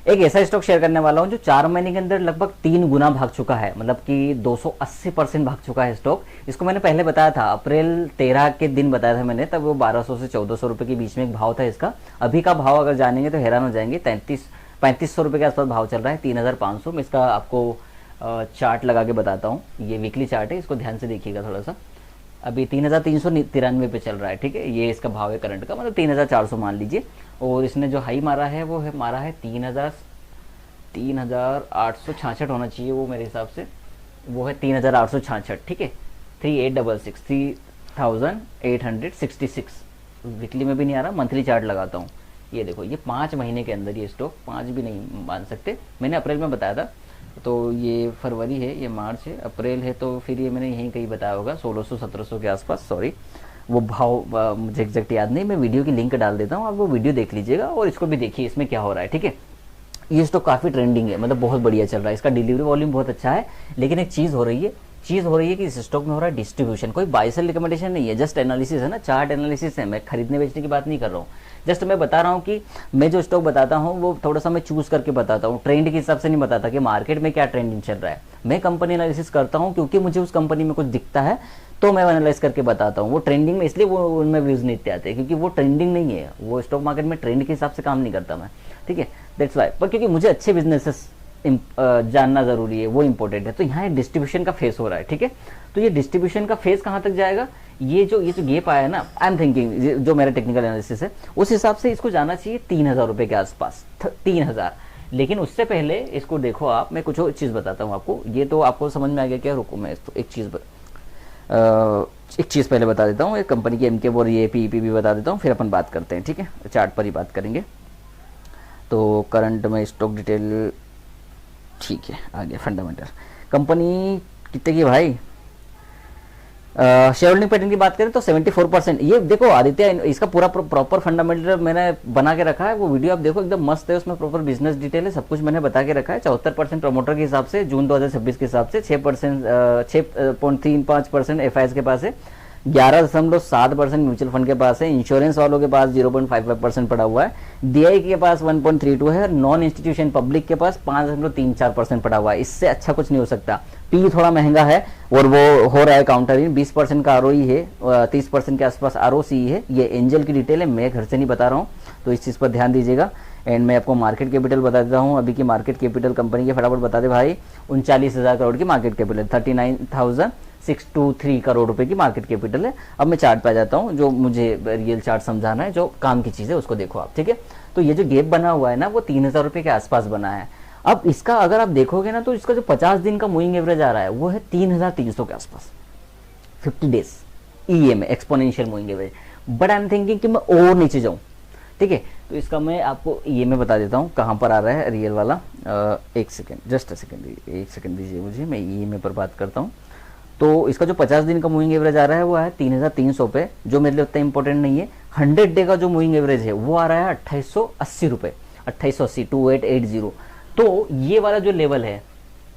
एक ऐसा stock share करने वाला हूं जो 4 महीने के अंदर लगभग 3 गुना भाग चुका है, मतलब कि 280% भाग चुका है स्टॉक। इसको मैंने पहले बताया था, अप्रैल 13 के दिन बताया था मैंने, तब वो 1200 से 1400 रुपए के बीच में एक भाव था इसका। अभी का भाव अगर जानेंगे तो हैरान हो जाएंगे, 3500 रुपए के आसपास भाव चल रहा है, 3500। मैं इसका आपको चार्ट लगा के बताता हूँ, ये वीकली चार्ट है, इसको ध्यान से देखिएगा थोड़ा सा। अभी 3393 पे चल रहा है, ठीक है, ये इसका भाव है करंट का, मतलब 3400 मान लीजिए। और इसने जो हाई मारा है वो है मारा है 3866 होना चाहिए वो मेरे हिसाब से, वो है 3866, ठीक है, 3866 3866। वीकली में भी नहीं आ रहा, मंथली चार्ट लगाता हूँ। ये देखो, ये 5 महीने के अंदर ये स्टॉक, 5 भी नहीं मान सकते, मैंने अप्रैल में बताया था, तो ये फरवरी है, ये मार्च है, अप्रैल है, तो फिर ये मैंने यहीं कहीं बताया होगा 1600-1700 के आसपास, सॉरी वो भाव मुझे एग्जैक्ट याद नहीं, मैं वीडियो की लिंक डाल देता हूँ, आप वो वीडियो देख लीजिएगा और इसको भी देखिए इसमें क्या हो रहा है, ठीक है। ये स्टॉक काफ़ी ट्रेंडिंग है, मतलब बहुत बढ़िया चल रहा है, इसका डिलीवरी वॉल्यूम बहुत अच्छा है। लेकिन एक चीज़ हो रही है कि इस स्टॉक में हो रहा है डिस्ट्रीब्यूशन, कोई बाय सेल रिकमेंडेशन नहीं है, जस्ट एनालिसिस है ना, चार्ट एनालिसिस है, मैं खरीदने बेचने की बात नहीं कर रहा हूँ। जस्ट मैं बता रहा हूँ कि मैं जो स्टॉक बताता हूँ वो थोड़ा सा मैं चूज करके बताता हूँ, ट्रेंड के हिसाब से नहीं बताता कि मार्केट में क्या ट्रेंडिंग चल रहा है। मैं कंपनी एनालिसिस करता हूँ क्योंकि मुझे उस कंपनी में कुछ दिखता है तो मैं एनालाइज करके बताता हूँ। वो ट्रेंडिंग में इसलिए वो उनमें व्यूज नहीं आते हैं क्योंकि वो ट्रेंडिंग नहीं है, वो स्टॉक मार्केट में ट्रेंड के हिसाब से काम नहीं करता मैं, ठीक है, दैट्स वाई। पर क्योंकि मुझे अच्छे बिजनेसेस जानना जरूरी है, वो इंपॉर्टेंट है। तो यहाँ डिस्ट्रीब्यूशन का फेस हो रहा है, ठीक है। तो ये डिस्ट्रीब्यूशन का फेस कहाँ तक जाएगा, ये जो गेप आया है ना, आई एम थिंकिंग जो मेरा टेक्निकल एनालिसिस है उस हिसाब से इसको जाना चाहिए 3000 रुपए के आसपास, 3000। लेकिन उससे पहले इसको देखो आप, मैं कुछ और चीज़ बताता हूँ आपको, ये तो आपको समझ में आ गया क्या, रुको मैं तो एक चीज़ पहले बता देता हूँ, एक कंपनी की एमके और ये पीईपी भी बता देता हूँ, फिर अपन बात करते हैं, ठीक है, चार्ट पर ही बात करेंगे। तो करंट में स्टॉक डिटेल, ठीक है, आगे फंडामेंटल कंपनी कितने की भाई, शेयर होल्डिंग पैटर्न की बात करें तो 74%। ये देखो आदित्य, इसका पूरा प्रॉपर फंडामेंटल मैंने बना के रखा है, वो वीडियो आप देखो एकदम मस्त है, उसमें प्रॉपर बिजनेस डिटेल है, सब कुछ मैंने बता के रखा है। 74% प्रमोटर के हिसाब से जून 2026 के हिसाब से, 6.35% एफआईएस के पास है, 11.7% म्यूचुअल फंड के पास है, इंश्योरेंस वालों के पास 0.55% पड़ा हुआ है, डीआई के पास 1.32 है, नॉन इंस्टीट्यूशन पब्लिक के पास 5.34% पड़ा हुआ है। इससे अच्छा कुछ नहीं हो सकता। पी थोड़ा महंगा है और वो हो रहा है काउंटर इन, 20% का आरओई है, 30% के आसपास आरओसी है। ये एंजल की डिटेल है, मैं घर से नहीं बता रहा हूँ, तो इस चीज़ पर ध्यान दीजिएगा। एंड मैं आपको मार्केट कैपिटल बता देता हूँ, अभी की मार्केट कैपिटल कंपनी के फटाफट बता दे भाई, 39,000 करोड़ की मार्केट कैपिटल, 39,623 करोड़ रुपए की मार्केट कैपिटल है। अब मैं चार्ट पे आ जाता हूँ, जो मुझे रियल चार्ट समझाना है, जो काम की चीज़ है उसको देखो आप, ठीक है। तो ये जो गेप बना हुआ है ना, वो 3,000 रुपये के आसपास बना है। अब इसका अगर आप देखोगे ना, तो इसका जो 50 दिन का मूविंग एवरेज आ रहा है वो है 3,300 के आसपास, 50 days EMA exponential moving average. But I am thinking कि मैं और नीचे जाऊं, ठीक है। तो इसका मैं आपको ईएमए बता देता हूं कहां पर आ रहा है रियल वाला। एक सेकेंड, जस्ट अ सेकेंड, एक सेकेंड दीजिए मुझे, मैं ईएमए पर बात करता हूं। तो इसका जो 50 दिन का मूविंग एवरेज आ रहा है वो है 3,300 पे, जो मेरे लिए उतना इंपॉर्टेंट नहीं है। 100 डे का जो मूविंग एवरेज है वो आ रहा है 2880 रुपए, 2880, 2880। तो ये वाला जो लेवल है,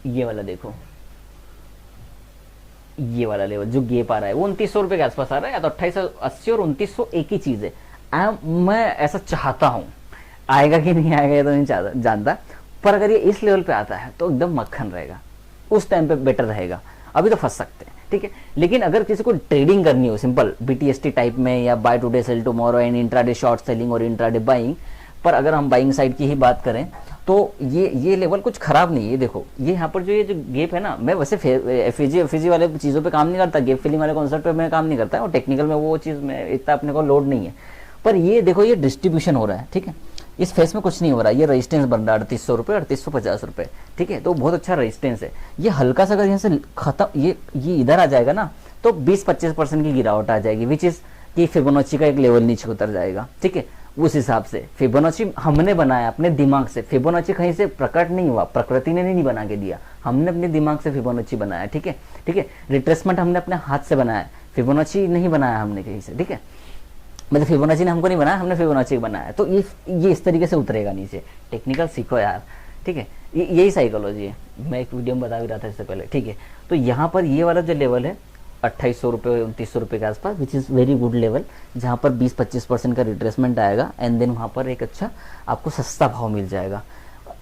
ये वाला देखो, ये वाला लेवल जो गेप आ रहा है वो 2900 रुपए के आसपास आ रहा है, या तो 2880 और 2900 एक ही चीज है। मैं ऐसा चाहता हूं, आएगा कि नहीं आएगा ये तो नहीं जानता, पर अगर ये इस लेवल पे आता है तो एकदम मक्खन रहेगा, उस टाइम पे बेटर रहेगा। अभी तो फंस सकते हैं, ठीक है। लेकिन अगर किसी को ट्रेडिंग करनी हो सिंपल बीटीएसटी टाइप में, या buy today sell tomorrow and intraday short selling और इंट्राडे बाइंग, पर अगर हम बाइंग साइड की ही बात करें तो ये लेवल कुछ खराब नहीं है। देखो ये यहाँ पर जो गेप है ना, मैं वैसे एफएजी वाले चीज़ों पे काम नहीं करता, गेप फिलिंग वाले कॉन्सेप्ट पे मैं काम नहीं करता, और टेक्निकल में वो चीज़ में इतना अपने को लोड नहीं है। पर ये देखो, ये डिस्ट्रीब्यूशन हो रहा है, ठीक है, इस फेस में कुछ नहीं हो रहा। ये रेजिस्टेंस बन रहा है 3800 रुपये, 3850 रुपये, ठीक है, तो बहुत अच्छा रेजिस्टेंस है। ये हल्का सा अगर यहाँ से खत्म, ये इधर आ जाएगा ना, तो 20-25% की गिरावट आ जाएगी, विच इज कि फिबोनाची का एक लेवल नीचे उतर जाएगा, ठीक है। उस हिसाब से फिबोनाची हमने बनाया अपने दिमाग से, फिबोनाची कहीं से प्रकट नहीं हुआ, प्रकृति ने नहीं बना के दिया, हमने अपने दिमाग से फिबोनाची बनाया, ठीक है, ठीक है। रिट्रेसमेंट हमने अपने हाथ से बनाया, फिबोनाची नहीं बनाया हमने कहीं से, ठीक है। मतलब फिबोनाची ने हमको नहीं बनाया, हमने फिबोनाची बनाया। तो ये इस तरीके से उतरेगा नीचे। टेक्निकल सीखो यार, ठीक है, यही साइकोलॉजी है। मैं एक वीडियो में बता भी रहा था इससे पहले, ठीक है। तो यहाँ पर ये वाला जो लेवल है 2800 रुपये, 2900 रुपये के आसपास, which is very good level, जहाँ पर 20-25% का रिट्रेसमेंट आएगा, एंड देन वहाँ पर एक अच्छा आपको सस्ता भाव मिल जाएगा।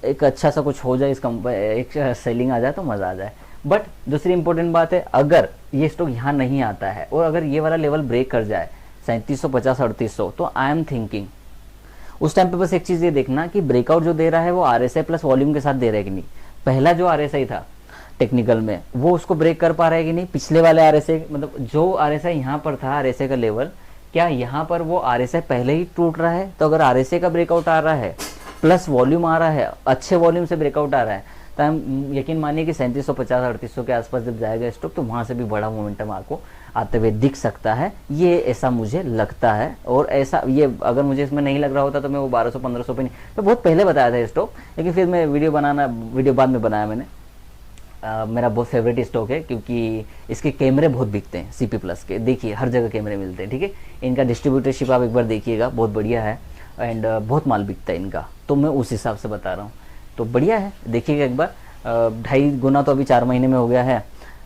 एक अच्छा सा कुछ हो जाए, इस एक सेलिंग आ जाए तो मज़ा आ जाए। बट दूसरी इंपॉर्टेंट बात है, अगर ये स्टॉक यहाँ नहीं आता है और अगर ये वाला लेवल ब्रेक कर जाए 3750 3800, तो आई एम थिंकिंग उस टाइम पे बस एक चीज़ ये देखना कि ब्रेकआउट जो दे रहा है वो आरएसआई प्लस वॉल्यूम के साथ दे रहा है कि नहीं। पहला जो आरएसआई था टेक्निकल में वो उसको ब्रेक कर पा रहा है कि नहीं, पिछले वाले आरएसआई मतलब जो आरएसआई यहाँ पर था, आरएसआई का लेवल, क्या यहाँ पर वो आरएसआई पहले ही टूट रहा है। तो अगर आरएसआई का ब्रेकआउट आ रहा है प्लस वॉल्यूम आ रहा है, अच्छे वॉल्यूम से ब्रेकआउट आ रहा है, तो हम यकीन मानिए कि 3750 3800 के आसपास जब जाएगा स्टॉक तो वहाँ से भी बड़ा मोमेंटम आपको आते हुए दिख सकता है, ये ऐसा मुझे लगता है। और ऐसा ये अगर मुझे इसमें नहीं लग रहा होता तो मैं वो 1200 1500 पे नहीं, मैं बहुत पहले बताया था स्टॉक, लेकिन फिर मैं वीडियो बाद में बनाया मैंने। मेरा बहुत फेवरेट स्टॉक है क्योंकि इसके कैमरे बहुत बिकते हैं, CP प्लस के, देखिए हर जगह कैमरे मिलते हैं, ठीक है। इनका डिस्ट्रीब्यूटरशिप आप एक बार देखिएगा, बहुत बढ़िया है एंड बहुत माल बिकता है इनका, तो मैं उस हिसाब से बता रहा हूँ। तो बढ़िया है, देखिएगा एक बार। 2.5 गुना तो अभी 4 महीने में हो गया है,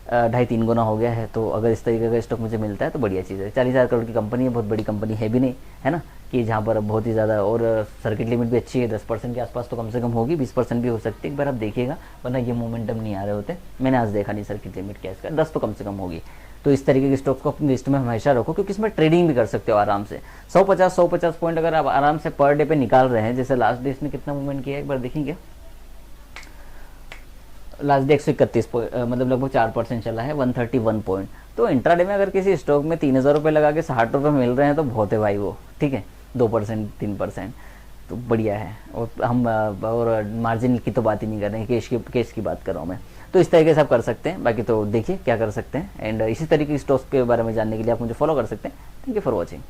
2.5-3 गुना हो गया है। तो अगर इस तरीके का स्टॉक मुझे मिलता है तो बढ़िया चीज़ है। 40,000 करोड़ की कंपनी है, बहुत बड़ी कंपनी है भी नहीं, है ना, कि जहाँ पर बहुत ही ज़्यादा, और सर्किट लिमिट भी अच्छी है, 10% के आसपास तो कम से कम होगी, 20% भी हो सकती है। एक बार आप देखिएगा, वरना ये मोमेंटम नहीं आ रहे होते। मैंने आज देखा नहीं सर्किट लिमिट क्या इसका, 10 तो कम से कम होगी। तो इस तरीके के स्टॉक्स को अपनी लिस्ट में हमेशा रखो, क्योंकि इसमें ट्रेडिंग भी कर सकते हो आराम से। 150 पॉइंट अगर आप आराम से पर डे पे निकाल रहे हैं, जैसे लास्ट डे इसने कितना मूवमेंट किया है एक बार देखेंगे। लास्ट डे 131 पॉइंट, मतलब लगभग 4% चला है, 131 पॉइंट। तो इंट्राडे में अगर किसी स्टॉक में 3000 रुपये लगा के 60 रुपये मिल रहे हैं तो बहुत है भाई वो, ठीक है, 2% 3%, तो बढ़िया है। और हम और मार्जिन की तो बात ही नहीं कर रहे हैं, केस की बात कर रहा हूँ मैं। तो इस तरीके से आप कर सकते हैं, बाकी तो देखिए क्या कर सकते हैं। एंड इसी तरीके की स्टॉक्स के बारे में जानने के लिए आप मुझे फॉलो कर सकते हैं। Thank you for watching.